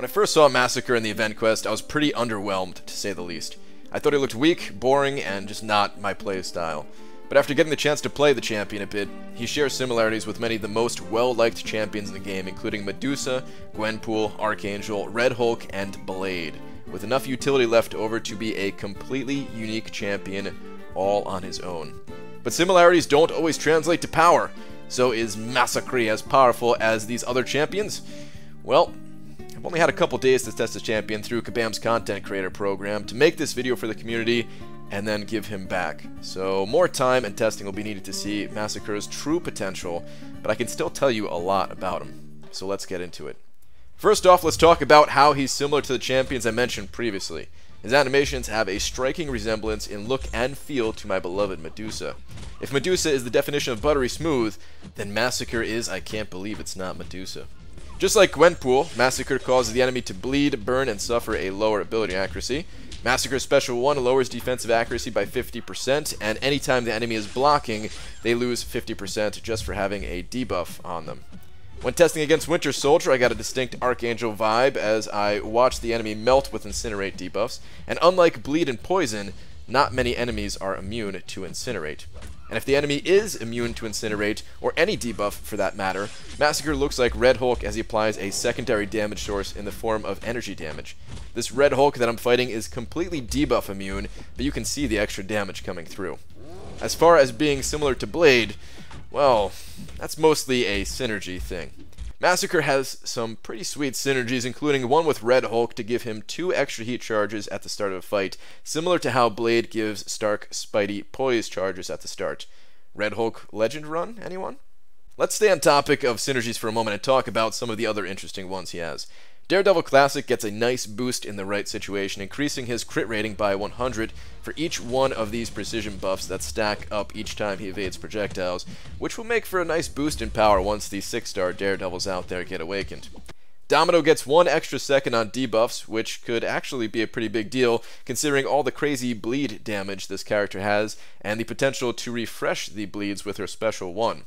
When I first saw Massacre in the event quest, I was pretty underwhelmed, to say the least. I thought he looked weak, boring, and just not my playstyle. But after getting the chance to play the champion a bit, he shares similarities with many of the most well-liked champions in the game, including Medusa, Gwenpool, Archangel, Red Hulk, and Blade, with enough utility left over to be a completely unique champion all on his own. But similarities don't always translate to power. So is Masacre as powerful as these other champions? Well, I've only had a couple days to test this champion through Kabam's content creator program to make this video for the community and then give him back. So more time and testing will be needed to see Massacre's true potential, but I can still tell you a lot about him. So let's get into it. First off, let's talk about how he's similar to the champions I mentioned previously. His animations have a striking resemblance in look and feel to my beloved Medusa. If Medusa is the definition of buttery smooth, then Massacre is I can't believe it's not Medusa. Just like Gwenpool, Massacre causes the enemy to bleed, burn, and suffer a lower ability accuracy. Massacre's Special 1 lowers defensive accuracy by 50%, and anytime the enemy is blocking, they lose 50% just for having a debuff on them. When testing against Winter Soldier, I got a distinct Archangel vibe as I watched the enemy melt with Incinerate debuffs, and unlike Bleed and Poison, not many enemies are immune to Incinerate. And if the enemy is immune to Incinerate, or any debuff for that matter, Massacre looks like Red Hulk as he applies a secondary damage source in the form of energy damage. This Red Hulk that I'm fighting is completely debuff immune, but you can see the extra damage coming through. As far as being similar to Blade, well, that's mostly a synergy thing. Massacre has some pretty sweet synergies, including one with Red Hulk to give him 2 extra heat charges at the start of a fight, similar to how Blade gives Stark Spidey poise charges at the start. Red Hulk Legend Run, anyone? Let's stay on topic of synergies for a moment and talk about some of the other interesting ones he has. Daredevil Classic gets a nice boost in the right situation, increasing his crit rating by 100 for each one of these precision buffs that stack up each time he evades projectiles, which will make for a nice boost in power once the 6-star Daredevils out there get awakened. Domino gets 1 extra second on debuffs, which could actually be a pretty big deal considering all the crazy bleed damage this character has and the potential to refresh the bleeds with her Special 1.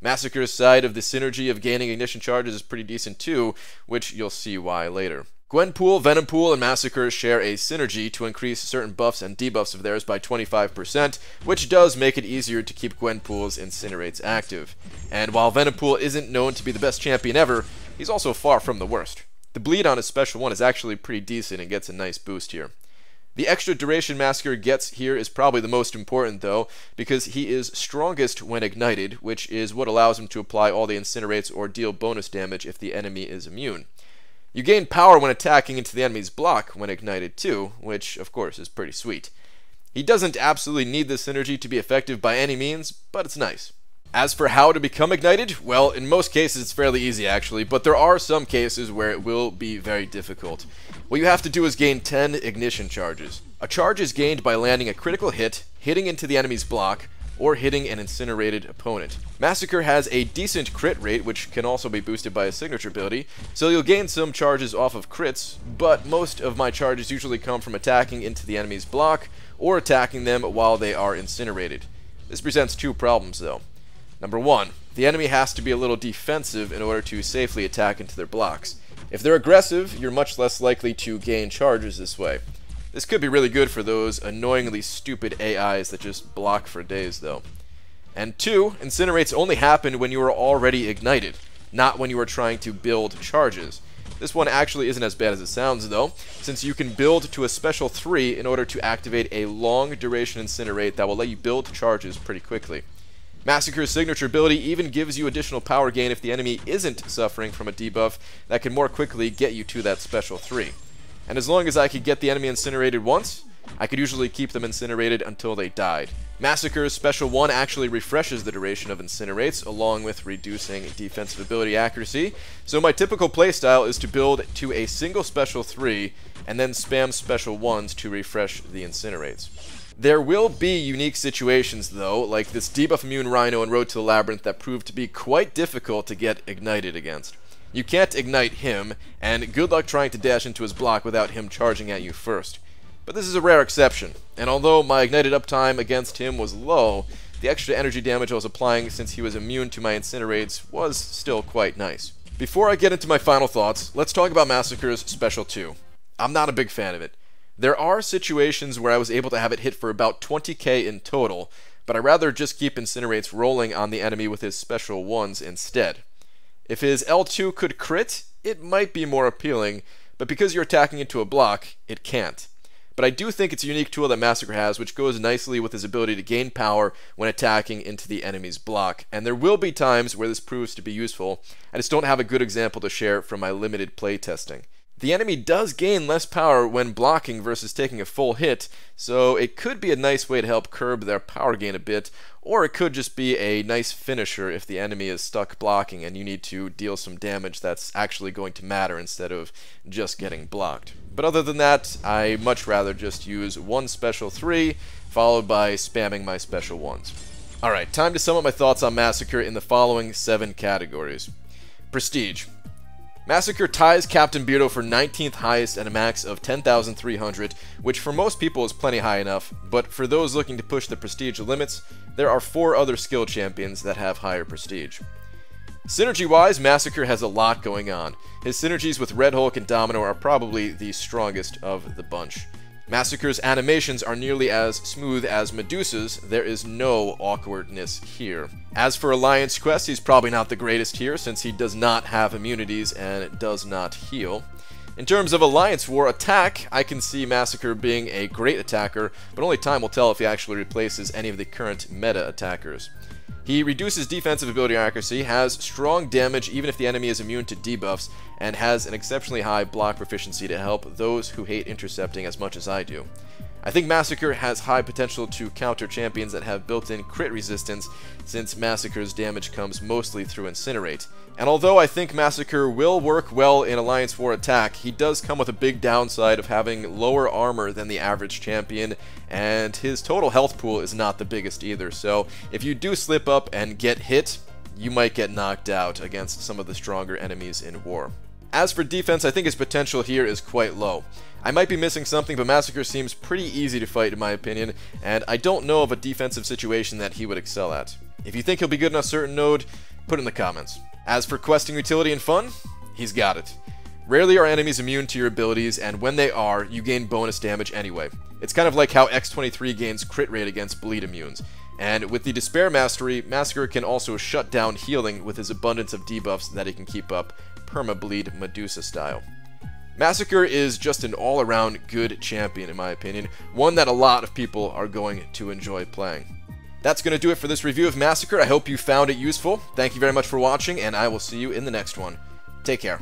Massacre's side of the synergy of gaining ignition charges is pretty decent too, which you'll see why later. Gwenpool, Venompool, and Massacre share a synergy to increase certain buffs and debuffs of theirs by 25%, which does make it easier to keep Gwenpool's Incinerates active. And while Venompool isn't known to be the best champion ever, he's also far from the worst. The bleed on his Special 1 is actually pretty decent and gets a nice boost here. The extra duration Massacre gets here is probably the most important though, because he is strongest when ignited, which is what allows him to apply all the Incinerates or deal bonus damage if the enemy is immune. You gain power when attacking into the enemy's block when ignited too, which of course is pretty sweet. He doesn't absolutely need this synergy to be effective by any means, but it's nice. As for how to become ignited, well, in most cases it's fairly easy actually, but there are some cases where it will be very difficult. What you have to do is gain 10 ignition charges. A charge is gained by landing a critical hit, hitting into the enemy's block, or hitting an incinerated opponent. Massacre has a decent crit rate, which can also be boosted by a signature ability, so you'll gain some charges off of crits, but most of my charges usually come from attacking into the enemy's block, or attacking them while they are incinerated. This presents 2 problems though. Number 1, the enemy has to be a little defensive in order to safely attack into their blocks. If they're aggressive, you're much less likely to gain charges this way. This could be really good for those annoyingly stupid AIs that just block for days though. And 2, Incinerates only happen when you are already ignited, not when you are trying to build charges. This one actually isn't as bad as it sounds though, since you can build to a Special 3 in order to activate a long duration Incinerate that will let you build charges pretty quickly. Massacre's signature ability even gives you additional power gain if the enemy isn't suffering from a debuff that can more quickly get you to that Special 3. And as long as I could get the enemy incinerated once, I could usually keep them incinerated until they died. Massacre's Special 1 actually refreshes the duration of Incinerates, along with reducing defensive ability accuracy, so my typical playstyle is to build to a single Special 3, and then spam Special 1s to refresh the Incinerates. There will be unique situations though, like this debuff immune Rhino in Road to the Labyrinth that proved to be quite difficult to get ignited against. You can't ignite him, and good luck trying to dash into his block without him charging at you first. But this is a rare exception, and although my ignited uptime against him was low, the extra energy damage I was applying since he was immune to my Incinerates was still quite nice. Before I get into my final thoughts, let's talk about Massacre's Special 2. I'm not a big fan of it. There are situations where I was able to have it hit for about 20k in total, but I'd rather just keep Incinerates rolling on the enemy with his Special 1s instead. If his L2 could crit, it might be more appealing, but because you're attacking into a block, it can't. But I do think it's a unique tool that Massacre has, which goes nicely with his ability to gain power when attacking into the enemy's block, and there will be times where this proves to be useful. I just don't have a good example to share from my limited playtesting. The enemy does gain less power when blocking versus taking a full hit, so it could be a nice way to help curb their power gain a bit, or it could just be a nice finisher if the enemy is stuck blocking and you need to deal some damage that's actually going to matter instead of just getting blocked. But other than that, I much rather just use one Special 3, followed by spamming my Special 1s. Alright, time to sum up my thoughts on Massacre in the following 7 categories. Prestige. Massacre ties Captain Beardo for 19th highest at a max of 10,300, which for most people is plenty high enough, but for those looking to push the prestige limits, there are 4 other skill champions that have higher prestige. Synergy-wise, Massacre has a lot going on. His synergies with Red Hulk and Domino are probably the strongest of the bunch. Massacre's animations are nearly as smooth as Medusa's, there is no awkwardness here. As for Alliance Quest, he's probably not the greatest here since he does not have immunities and does not heal. In terms of Alliance War attack, I can see Massacre being a great attacker, but only time will tell if he actually replaces any of the current meta attackers. He reduces defensive ability accuracy, has strong damage even if the enemy is immune to debuffs, and has an exceptionally high block proficiency to help those who hate intercepting as much as I do. I think Massacre has high potential to counter champions that have built-in crit resistance, since Massacre's damage comes mostly through Incinerate. And although I think Massacre will work well in Alliance War attack, he does come with a big downside of having lower armor than the average champion, and his total health pool is not the biggest either, so if you do slip up and get hit, you might get knocked out against some of the stronger enemies in War. As for defense, I think his potential here is quite low. I might be missing something, but Massacre seems pretty easy to fight in my opinion, and I don't know of a defensive situation that he would excel at. If you think he'll be good in a certain node, put it in the comments. As for questing utility and fun, he's got it. Rarely are enemies immune to your abilities, and when they are, you gain bonus damage anyway. It's kind of like how X-23 gains crit rate against bleed immunes. And with the Despair Mastery, Massacre can also shut down healing with his abundance of debuffs that he can keep up, perma-bleed Medusa style. Massacre is just an all-around good champion in my opinion, one that a lot of people are going to enjoy playing. That's going to do it for this review of Massacre. I hope you found it useful. Thank you very much for watching, and I will see you in the next one. Take care.